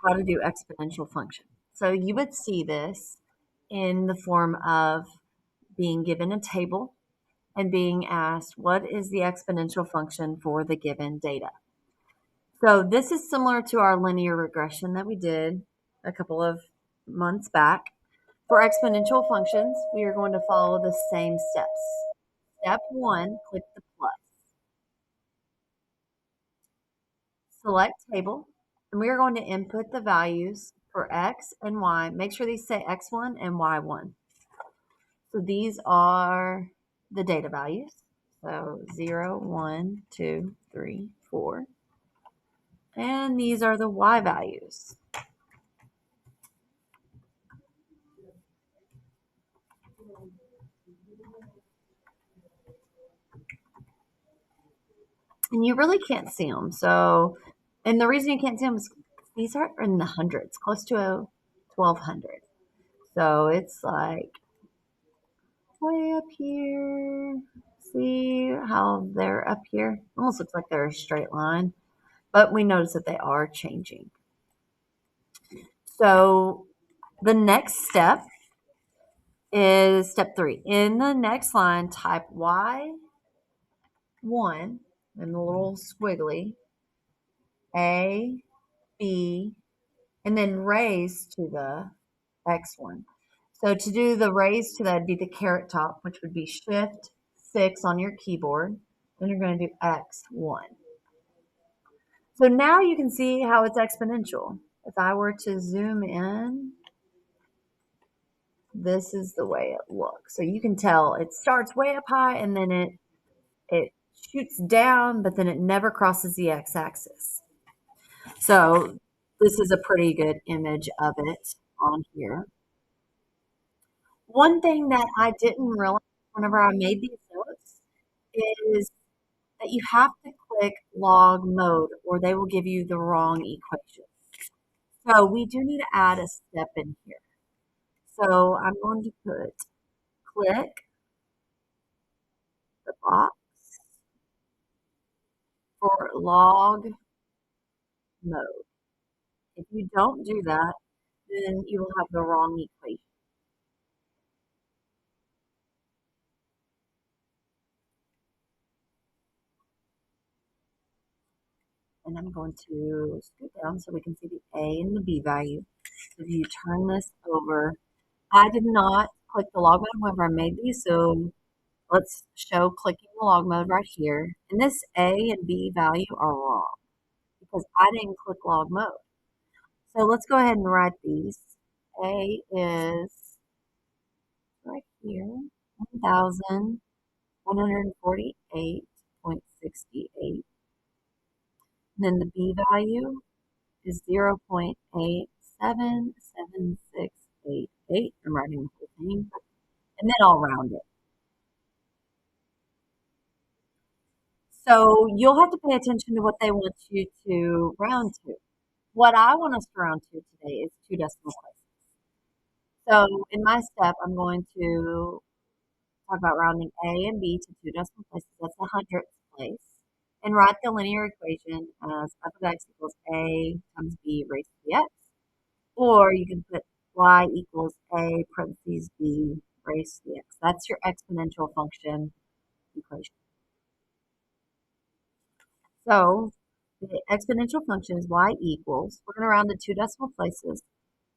how to do exponential function. So you would see this in the form of being given a table and being asked, what is the exponential function for the given data? So this is similar to our linear regression that we did a couple of months back. For exponential functions, we are going to follow the same steps. Step 1, click the plus. Select table, and we are going to input the values for x and y. Make sure these say x1 and y1. So these are the data values. So 0, 1, 2, 3, 4. And these are the y values. And you really can't see them. So, and the reason you can't see them is these are in the hundreds, close to 1,200. So it's like way up here. See how they're up here? Almost looks like they're a straight line, but we notice that they are changing. So the next step is step 3. In the next line, type Y1 and the little squiggly, A, B, and then raise to the X1. So to do the raise to that would be the caret top, which would be Shift 6 on your keyboard. Then you're going to do X1. So now you can see how it's exponential. If I were to zoom in, this is the way it looks. So you can tell it starts way up high and then it shoots down, but then it never crosses the x-axis. So this is a pretty good image of it on here. One thing that I didn't realize whenever I made these notes is that you have to click log mode or they will give you the wrong equation. So we do need to add a step in here. So I'm going to put click the box for log mode. If you don't do that, then you will have the wrong equation. And I'm going to scoot down so we can see the A and the B value. So if you turn this over, I did not click the log mode whenever I made these, so let's show clicking the log mode right here. And this A and B value are wrong because I didn't click log mode. So let's go ahead and write these. A is right here, 1,148.68. Then the B value is 0.877688. I'm writing the whole thing. And then I'll round it. So you'll have to pay attention to what they want you to round to. What I want us to round to today is 2 decimal places. So in my step, I'm going to talk about rounding A and B to 2 decimal places. That's the hundredths place. And write the linear equation as f of x equals A times B raised to the x. Or you can put y equals A parentheses B raised to the x. That's your exponential function equation. So the exponential function is y equals, we're going to round to 2 decimal places,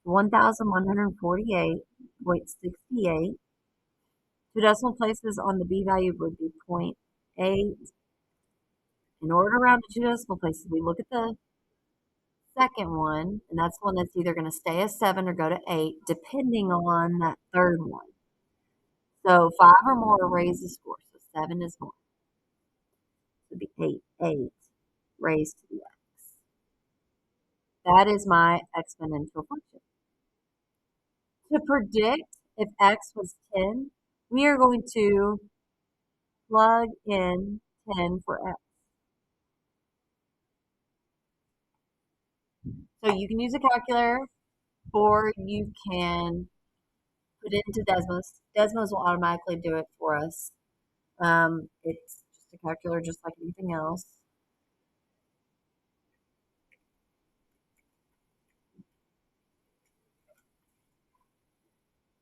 1,148.68. 2 decimal places on the b value would be 0.8. In order to round to 2 decimal places, we look at the second one, and that's one that's either going to stay as 7 or go to 8, depending on that third one. So 5 or more raise the score, so 7 is more. So it'd be 8 raised to the x. That is my exponential function. To predict if x was 10, we are going to plug in 10 for x. So you can use a calculator or you can put it into Desmos. Desmos will automatically do it for us. It's just a calculator just like anything else.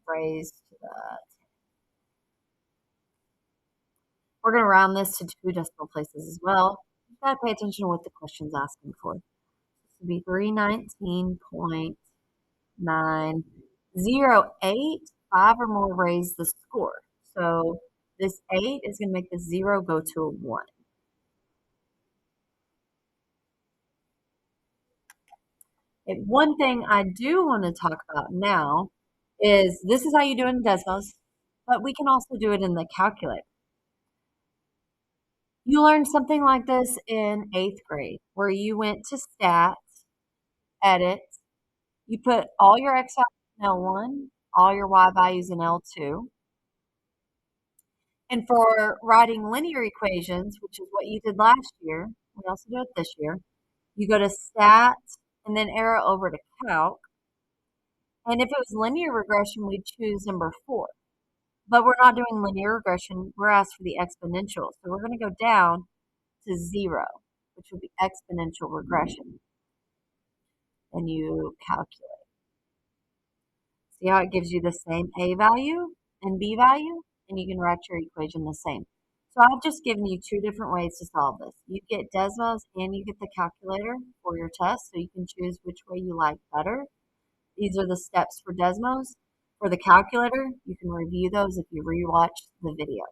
raised to the. We're going to round this to 2 decimal places as well. You've got to pay attention to what the question's asking for. This would be 319.908. 5 or more raise the score. So this 8 is going to make the 0 go to a 1. One thing I do want to talk about now is this is how you do it in Desmos, but we can also do it in the calculator. You learned something like this in 8th grade where you went to stat, edit, you put all your x values in L1, all your y values in L2. And for writing linear equations, which is what you did last year, we also do it this year, you go to stat and then arrow over to calc. And if it was linear regression, we'd choose number 4. But we're not doing linear regression. We're asked for the exponential. So we're going to go down to 0, which would be exponential regression. And you calculate. See how it gives you the same A value and B value? And you can write your equation the same. So I've just given you 2 different ways to solve this. You get Desmos and you get the calculator for your test, so you can choose which way you like better. These are the steps for Desmos. For the calculator, you can review those if you rewatch the video.